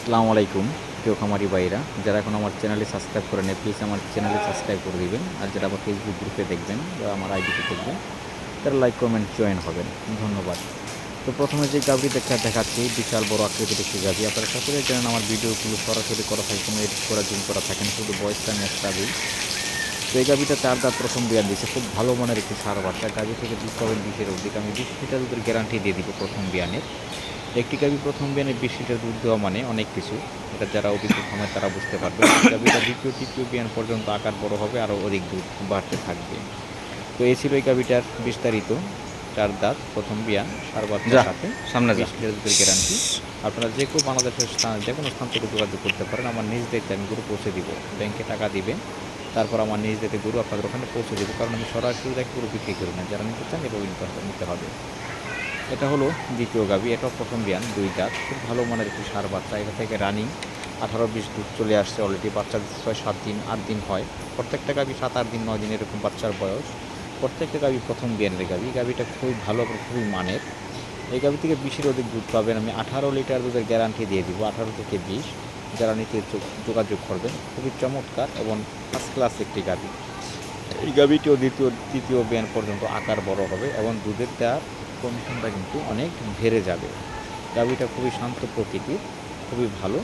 আসসালামু আলাইকুম প্রিয় খামারি ভাইরা, যারা এখন আমার চ্যানেলে সাবস্ক্রাইব করে নেই প্লিজ আমার চ্যানেলে সাবস্ক্রাইব করে দিবেন। আর যারা আমার ফেসবুক গ্রুপে দেখবেন বা আমার আইডিতে দেখবেন তারা লাইক কমেন্ট জয়েন হবেন, ধন্যবাদ। তো প্রথমে যে গাভী দেখাচ্ছি বিশাল বড় আকৃতির একটি গাভী। আপনারা সকলে জানেন আমার ভিডিওগুলো সরাসরি করা থাকে, কোনো এডিট করা জুম করা থাকে না, শুধু ভয়েসটা নেটটা দিই। তো এই গাভীটা 4 দাঁত প্রথম বিয়ান দিচ্ছে, খুব ভালো মানের একটি সার বাচ্চা। গাভী থেকে দুধ পাবেন 20-এর অধিক, আমি 20 লিটার দুধের গ্যারান্টি দিয়ে দিব প্রথম বিয়ানের। একটি গাভী প্রথম বিয়ানে 20 লিটার দুধ দেওয়া মানে অনেক কিছু, এটা যারা অভিজ্ঞ খামার তারা বুঝতে পারবে। গাভীটা দ্বিতীয় তৃতীয় বিয়ান পর্যন্ত আকার বড় হবে, আরও অধিক দুধ বাড়তে থাকবে। তো এই ছিল এই গাভীটার বিস্তারিত। 4 দাঁত প্রথম বিয়ান, সার বাচ্চার সাথে সামনে 20 লিটার দুধের গ্যারান্টি। আপনারা যে কেউ বাংলাদেশের যে কোনো স্থান থেকে যোগাযোগ করতে পারেন। আমার নিজ দায়িত্বে আমি গরু পৌঁছে দিব, ব্যাংকে টাকা দিবেন, তারপর আমার নিজ দায়িত্বে গরু আপনাদের ওখানে পৌঁছে দেবো, কারণ আমি সরাসরি দেখে গরু বিক্রি করি না। যারা নিতে চান এভাবে নিতে হবে। এটা হলো দ্বিতীয় গাভী, এটাও প্রথম বিয়ান, 2 দাঁত, খুব ভালো মানের একটি সার বাচ্চা। এটা থেকে রানিং 18-20 দুধ চলে আসছে অলরেডি। বাচ্চা 6-7 দিন 8 দিন হয়, প্রত্যেকটা গাভী 7-8 দিন 9 দিন এরকম বাচ্চার বয়স। প্রত্যেকটা গাভী প্রথম বিয়ানের গাভী। গাভীটা খুবই ভালো এবং খুবই মানের। এই গাভী থেকে 20-এর অধিক দুধ পাবেন, আমি 18 লিটার দুধের গ্যারান্টি দিয়ে দিব, 18 থেকে 20। যারা নিতে যোগাযোগ করবেন, খুবই চমৎকার এবং ফার্স্ট ক্লাস একটি গাভী। এই গাভীটিও তৃতীয় বিয়ান পর্যন্ত আকার বড় হবে এবং দুধের দেওয়ার কন্ডিশনটা কিন্তু অনেক বেড়ে যাবে। গাভীটা খুবই শান্ত প্রকৃতির, খুবই ভালো।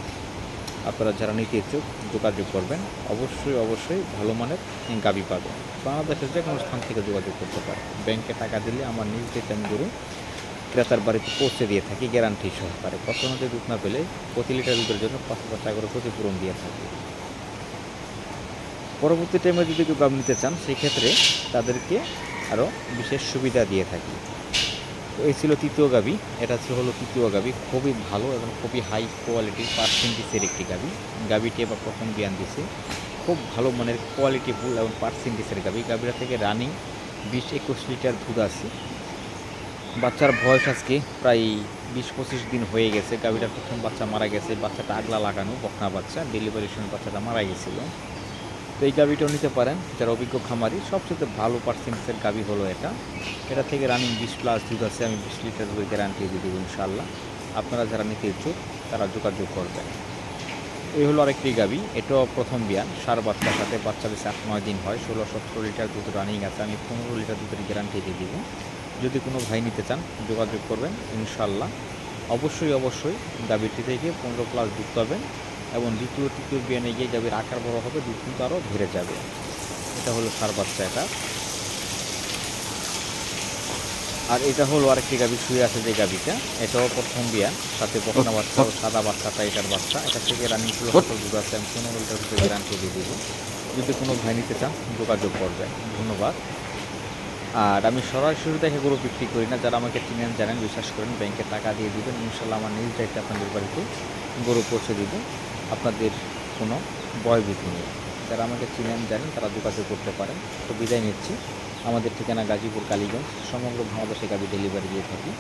আপনারা যারা নিতে ইচ্ছুক যোগাযোগ করবেন, অবশ্যই ভালো মানের গাভী পাবেন। বাংলাদেশের যে কোনো স্থান থেকে যোগাযোগ করতে পারেন। ব্যাংকে টাকা দিলে আমার নিজ থেকে আমি গরু ক্রেতার বাড়িতে পৌঁছে দিয়ে থাকি গ্যারান্টি সহকারে। প্রথমত দুধ না পেলে প্রতি লিটার দুধের জন্য 5,000 টাকা করে ক্ষতিপূরণ দিয়ে থাকি। পরবর্তী টাইমে যদি কেউ গাভী নিতে চান সেক্ষেত্রে তাদেরকে আরও বিশেষ সুবিধা দিয়ে থাকি। তো এই ছিল তৃতীয় গাভী, এটা হলো তৃতীয় গাভী, খুবই ভালো এবং খুবই হাই কোয়ালিটির পার্সেন্টেজের একটি গাভী। গাভীটি এবার প্রথম বিয়ান দিছে, খুব ভালো মানের কোয়ালিটিফুল এবং পার্সেন্টেজের গাভী। গাভীটা থেকে রানিং 20-21 লিটার দুধ আছে। বাচ্চার বয়স আজকে প্রায় 20-25 দিন হয়ে গেছে। গাভীটার প্রথম বাচ্চা মারা গেছে, বাচ্চাটা আগলা লাগানো বকনা বাচ্চা, ডেলিভারির সময় বাচ্চাটা মারা গেছিলো। তো এই গাভীটাও নিতে পারেন যারা অভিজ্ঞ খামারি। সবচেয়ে ভালো পার্সেন্টেজের গাভী হলো এটা। এটা থেকে রানিং 20+ দুধ আছে, আমি 20 লিটার দুধের গ্যারান্টি দিয়ে দেবো ইনশাআল্লাহ। আপনারা যারা নিতে ইচ্ছুক তারা যোগাযোগ করবেন। এই হলো আরেকটি গাভী, এটাও প্রথম বিয়ান, সার বাচ্চার সাথে। বাচ্চা বেশি 8-9 দিন হয়, 16-17 লিটার দুধ রানিং আছে, আমি 15 লিটার দুধের গ্যারান্টি দিয়ে দিব। যদি কোনো ভাই নিতে চান যোগাযোগ করবেন ইনশাআল্লাহ। অবশ্যই গাভীটি থেকে 15+ দুধ পাবেন এবং দ্বিতীয় তৃতীয় বিয়ানে গিয়ে গাভীর আকার বড় হবে, দুধ কিন্তু আরও বেড়ে যাবে। এটা হলো সার বাচ্চা এটা। আর এটা হলো আরেকটি গাভী শুয়ে আছে যে গাভীটা, এটাও প্রথম বিয়ান, সাথে বকনা বাচ্চা ও সাদা বাচ্চাটা এটার বাচ্চা। এটা থেকে রানিং 16 দুধ আছে, আমি 15 লিটার দুধের গ্যারান্টি দিয়ে দিব। যদি কোনো ভাই নিতে চান যোগাযোগ করবেন, ধন্যবাদ। আর আমি সরাসরি দেখে গরু বিক্রি করি না। যারা আমাকে চিনেন জানেন বিশ্বাস করেন, ব্যাংকে টাকা দিয়ে দিবেন ইনশাল্লাহ, আমার নিজ দায়িত্বে আপনাদের বাড়িতে গরু পৌঁছে দিব, আপনাদের কোনো ভয়ভীতি নেই। যারা আমাকে চিনেন জানেন তারা যোগাযোগ করতে পারেন। তো বিদায় নিচ্ছি। আমাদের ঠিকানা গাজীপুর, কালীগঞ্জ, সমগ্র বাংলাদেশে গাভী ডেলিভারি দিয়ে থাকি।